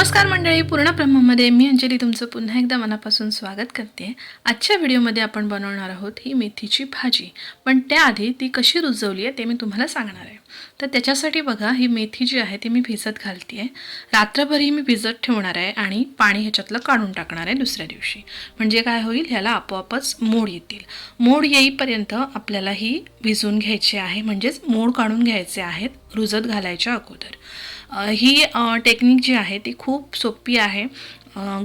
नमस्कार मंडळी, पूर्ण ब्रह्ममध्ये मी अंजली तुमचं पुन्हा एकदा मनापासून स्वागत करते. आजच्या व्हिडिओमध्ये आपण बनवणार आहोत ही मेथीची भाजी. पण त्याआधी ती कशी रुजवली आहे ते मी तुम्हाला सांगणार आहे. तर त्याच्यासाठी बघा, ही मेथी जी आहे ती मी भिजत घालते आहे. रात्रभर ही मी भिजत ठेवणार आहे आणि पाणी ह्याच्यातलं काढून टाकणार आहे दुसऱ्या दिवशी. म्हणजे काय होईल, ह्याला आपोआपच मोड येतील. मोड येईपर्यंत आपल्याला ही भिजवून घ्यायची आहे, म्हणजेच मोड काढून घ्यायचे आहेत रुजत घालायच्या अगोदर. ही टेक्निक जी आहे ती खूप सोपी आहे.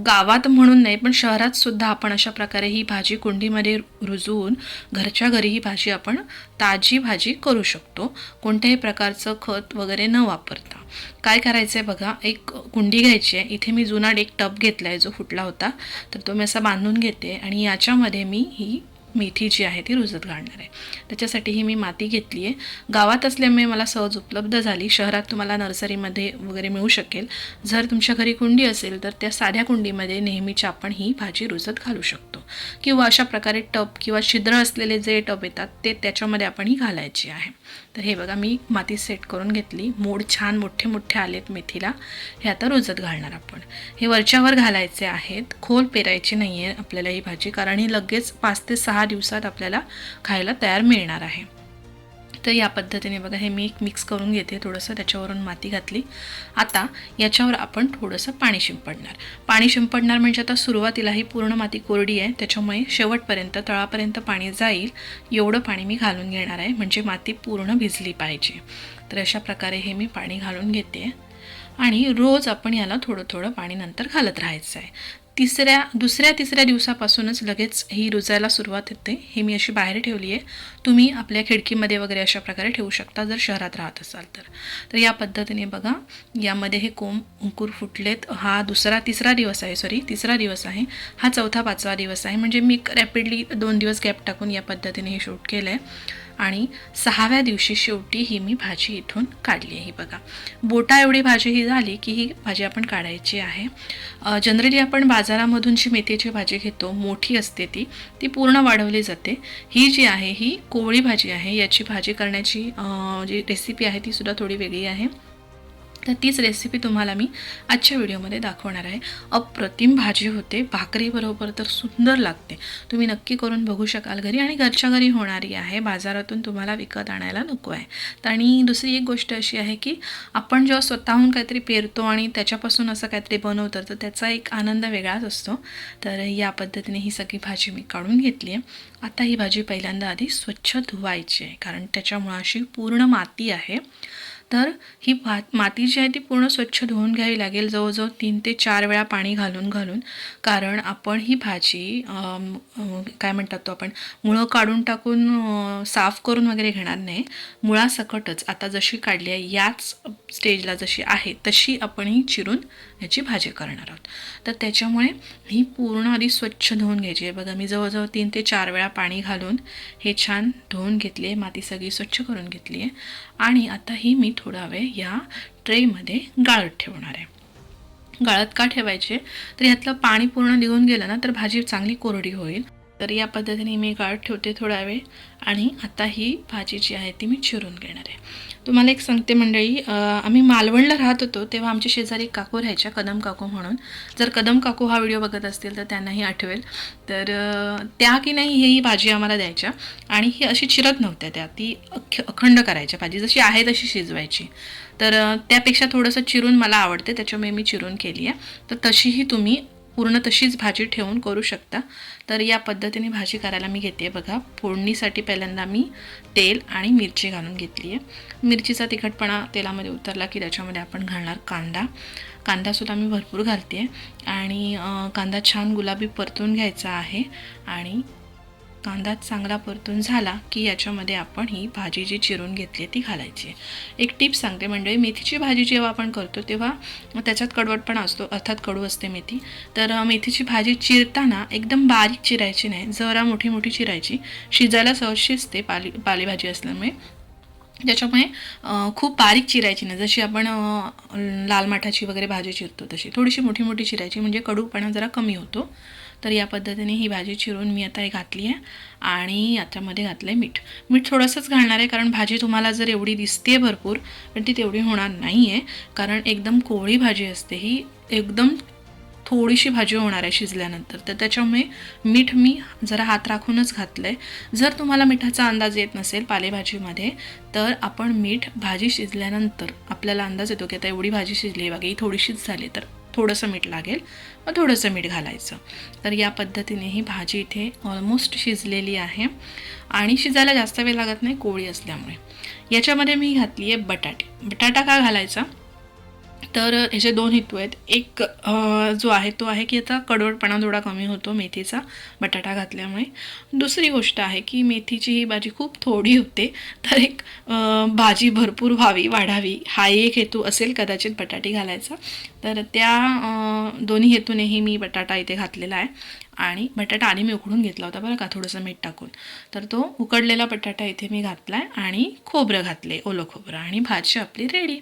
गावात म्हणून नाही, पण शहरात सुद्धा आपण अशा प्रकारे ही भाजी कुंडीमध्ये रुजवून घरच्या घरी ही भाजी आपण ताजी भाजी करू शकतो, कोणत्याही प्रकारचं खत वगैरे न वापरता. काय करायचं आहे बघा, एक कुंडी घ्यायची आहे. इथे मी जुना एक टब घेतला आहे जो फुटला होता, तर तो मी असा बांधून घेते आणि याच्यामध्ये मी ही मेथी जी आहे ती रुजत घालणार आहे. त्याच्यासाठी ही मी माती घेतली आहे. गावात असल्यामुळे मला सहज उपलब्ध झाली. शहरात तुम्हाला नर्सरीमध्ये वगैरे मिळू शकेल. जर तुमच्या घरी कुंडी असेल तर त्या साध्या कुंडीमध्ये नेहमीच्या आपण ही भाजी रुजत घालू शकतो, किंवा अशा प्रकारे टब किंवा छिद्र असलेले जे टब येतात ते त्याच्यामध्ये आपण ही घालायची आहे. तर हे बघा, मी माती सेट करून घेतली. मोड छान मोठे मोठे आलेत मेथीला. हे आता रुजत घालणार आपण. हे वरच्यावर घालायचे आहेत, खोल पेरायची नाही आहे आपल्याला ही भाजी, कारण ही लगेच 5 ते 6 दिवसात आपल्याला खायला तयार मिळणार आहे. तर या पद्धतीने बघा, हे मी एक मिक्स करून घेते. थोडंसं त्याच्यावरून माती घातली. आता याच्यावर आपण थोडंसं पाणी शिंपडणार. पाणी शिंपडणार म्हणजे आता सुरुवातीला ही पूर्ण माती कोरडी आहे, त्याच्यामुळे शेवटपर्यंत तळापर्यंत पाणी जाईल एवढं पाणी मी घालून घेणार आहे, म्हणजे माती पूर्ण भिजली पाहिजे. तर अशा प्रकारे हे मी पाणी घालून घेते आणि रोज आपण याला थोडं थोडं पाणी नंतर घालत राहायचं आहे. दुसऱ्या तिसऱ्या दिवसापासूनच लगेच ही रुजायला सुरुवात होते. ही मी अशी बाहेर ठेवली आहे. तुम्ही आपल्या खिडकीमध्ये वगैरे अशा प्रकारे ठेवू शकता जर शहरात राहत असाल तर. या पद्धतीने बघा, यामध्ये हे कोंब अंकुर फुटलेत. हा तिसरा दिवस आहे. हा चौथा 5वा दिवस आहे. म्हणजे मी रॅपिडली 2 दिवस गॅप टाकून या पद्धतीने हे शूट केलं आहे. आणि 6व्या दिवशी शेवटी ही मी भाजी इथून काढली आहे. ही बघा, बोटा एवढी भाजी ही झाली की ही भाजी आपण काढायची आहे. जनरली आपण बाजारामधून जी मेथीची भाजी घेतो, मोठी असते ती पूर्ण वाढवली जाते. ही जी आहे ही कोवळी भाजी आहे. याची भाजी करण्याची जी रेसिपी आहे ती सुद्धा थोडी वेगळी आहे. तर तीच रेसिपी तुम्हाला मी आजच्या व्हिडिओमध्ये दाखवणार आहे. अप्रतिम भाजी होते, भाकरीबरोबर तर सुंदर लागते. तुम्ही नक्की करून बघू शकाल घरी, आणि घरच्या घरी होणारी आहे, बाजारातून तुम्हाला विकत आणायला नको आहे. आणि दुसरी एक गोष्ट अशी आहे की आपण जेव्हा स्वतःहून काहीतरी पेरतो आणि त्याच्यापासून असं काहीतरी बनवतो तर त्याचा एक आनंद वेगळाच असतो. तर या पद्धतीने ही सगळी भाजी मी काढून घेतली आहे. आता ही भाजी पहिल्यांदा आधी स्वच्छ धुवायची आहे, कारण त्याच्यामुळे अशी पूर्ण माती आहे. तर ही माती जी आहे ती पूर्ण स्वच्छ धुवून घ्यावी लागेल, जवळजवळ 3 ते 4 वेळा पाणी घालून, कारण आपण ही भाजी काय म्हणतात तो आपण मुळं काढून टाकून साफ करून वगैरे घेणार नाही. मुळासकटच आता जशी काढली आहे याच स्टेजला जशी आहे तशी आपण ही चिरून याची भाजी करणार आहोत. तर त्याच्यामुळे ही पूर्ण आधी स्वच्छ धुवून घ्यायची आहे. बघा, मी जवळजवळ 3 ते 4 वेळा पाणी घालून हे छान धुवून घेतली आहे, माती सगळी स्वच्छ करून घेतली आहे. आणि आता ही मी थोडा वेळ या ट्रेमध्ये गाळत ठेवणार आहे. गाळत का ठेवायचे, तर यातलं पाणी पूर्ण निघून गेलं ना तर भाजी चांगली कोरडी होईल. तर या पद्धतीने मी गाळत ठेवते थोडा वेळ. आणि आता ही भाजी जी आहे ती मी चिरून घेणार आहे. तुम्हाला एक सांगते मंडळी, आम्ही मालवणला राहत होतो तेव्हा आमच्या शेजारी काकू राहायच्या, कदम काकू म्हणून. जर कदम काकू हा व्हिडिओ बघत असतील तर त्यांनाही आठवेल. तर त्या की नाही ही भाजी आम्हाला द्यायच्या, आणि ही अशी चिरत नव्हत्या, ती अखंड करायच्या. भाजी जशी आहे तशी शिजवायची. तर त्यापेक्षा थोडंसं चिरून मला आवडते, त्याच्यामुळे मी चिरून केली आहे. तर तशीही तुम्ही पूर्ण तशीच भाजी ठेवून करू शकता. तर या पद्धतीने भाजी करायला मी घेते. बघा, फोडणीसाठी पहिल्यांदा मी तेल आणि मिरची घालून घेतली आहे. मिरचीचा तिखटपणा तेलामध्ये उतरला की त्याच्यामध्ये आपण घालणार कांदासुद्धा मी भरपूर घालते आहे. आणि कांदा छान गुलाबी परतून घ्यायचा आहे. आणि कांदा चांगला परतून झाला की याच्यामध्ये आपण ही भाजी जी चिरून घेतली आहे ती घालायची. एक टिप सांगते मंडळी, मेथीची भाजी जेव्हा आपण करतो तेव्हा त्याच्यात कडवटपणा असतो, अर्थात कडू असते मेथी. तर मेथीची भाजी चिरताना एकदम बारीक चिरायची नाही, जरा मोठी मोठी चिरायची. शिजायला सहज शिजते पालेभाजी असल्यामुळे. त्याच्यामुळे खूप बारीक चिरायची नाही, जशी आपण लाल माठाची वगैरे भाजी चिरतो तशी थोडीशी मोठी मोठी चिरायची, म्हणजे कडूपणा जरा कमी होतो. तर या पद्धतीने ही भाजी चिरून मी आता घातली आहे आणि याच्यामध्ये घातलं आहे मीठ. मीठ थोडंसंच घालणार आहे, कारण भाजी तुम्हाला जर एवढी दिसते भरपूर पण ती तेवढी होणार नाही आहे, कारण एकदम कोवळी भाजी असते ही, एकदम थोडीशी भाजी होणार आहे शिजल्यानंतर. तर त्याच्यामुळे मीठ मी जरा हात राखूनच घातलं आहे. जर तुम्हाला मिठाचा अंदाज येत नसेल पालेभाजीमध्ये, तर आपण मीठ भाजी शिजल्यानंतर आपल्याला अंदाज येतो की आता एवढी भाजी शिजली आहे बघा, ही थोडीशीच झाली तर थोडंसं मीठ लागेल, मग थोडंसं मीठ घालायचं. तर या पद्धतीने ही भाजी इथे ऑलमोस्ट शिजलेली आहे आणि शिजायला जास्त वेळ लागत नाही कोवळी असल्यामुळे. याच्यामध्ये मी घातली आहे बटाटे. बटाटा का घालायचा, तर ह्याचे दोन हेतू आहेत. एक जो आहे तो आहे की आता कडवटपणा थोडा कमी होतो मेथीचा बटाटा घातल्यामुळे. दुसरी गोष्ट आहे की मेथीची ही भाजी खूप थोडी होते, तर एक भाजी भरपूर व्हावी, वाढावी, हा एक हेतू असेल कदाचित बटाटे घालायचा. तर त्या दोन्ही हेतूनेही मी बटाटा इथे घातलेला आहे. आणि बटाटा आधी मी उकडून घेतला होता बरं का, थोडंसं मीठ टाकून. तर तो उकडलेला बटाटा इथे मी घातला आहे आणि खोबरं घातले, ओलं खोबरं, आणि भाजी आपली रेडी.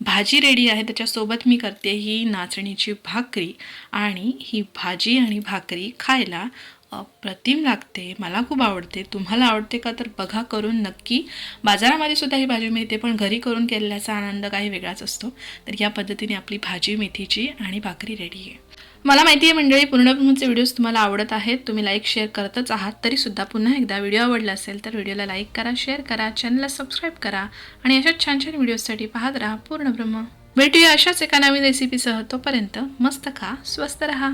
भाजी रेडी आहे. त्याच्यासोबत मी करते ही नाचणीची भाकरी, आणि ही भाजी आणि भाकरी खायला अप्रतिम लागते. मला खूप आवडते. तुम्हाला आवडते का, तर बघा करून नक्की. बाजारामध्ये सुद्धा ही भाजी मिळते, पण घरी करून केलेल्याचा आनंद काही वेगळाच असतो. तर या पद्धतीने आपली भाजी मेथीची आणि भाकरी रेडी आहे. मला माहिती आहे मंडळी, पूर्णब्रह्मचे व्हिडिओज तुम्हाला आवडत आहेत, तुम्ही लाईक शेअर करतच आहात. तरीसुद्धा पुन्हा एकदा व्हिडिओ आवडला असेल तर व्हिडिओला लाईक करा, शेअर करा, चॅनलला सबस्क्राईब करा आणि अशाच छान छान व्हिडिओजसाठी पाहत राहा पूर्णब्रह्म. भेटूया अशाच एका नवीन रेसिपीसह. तोपर्यंत मस्त खा, स्वस्त रहा.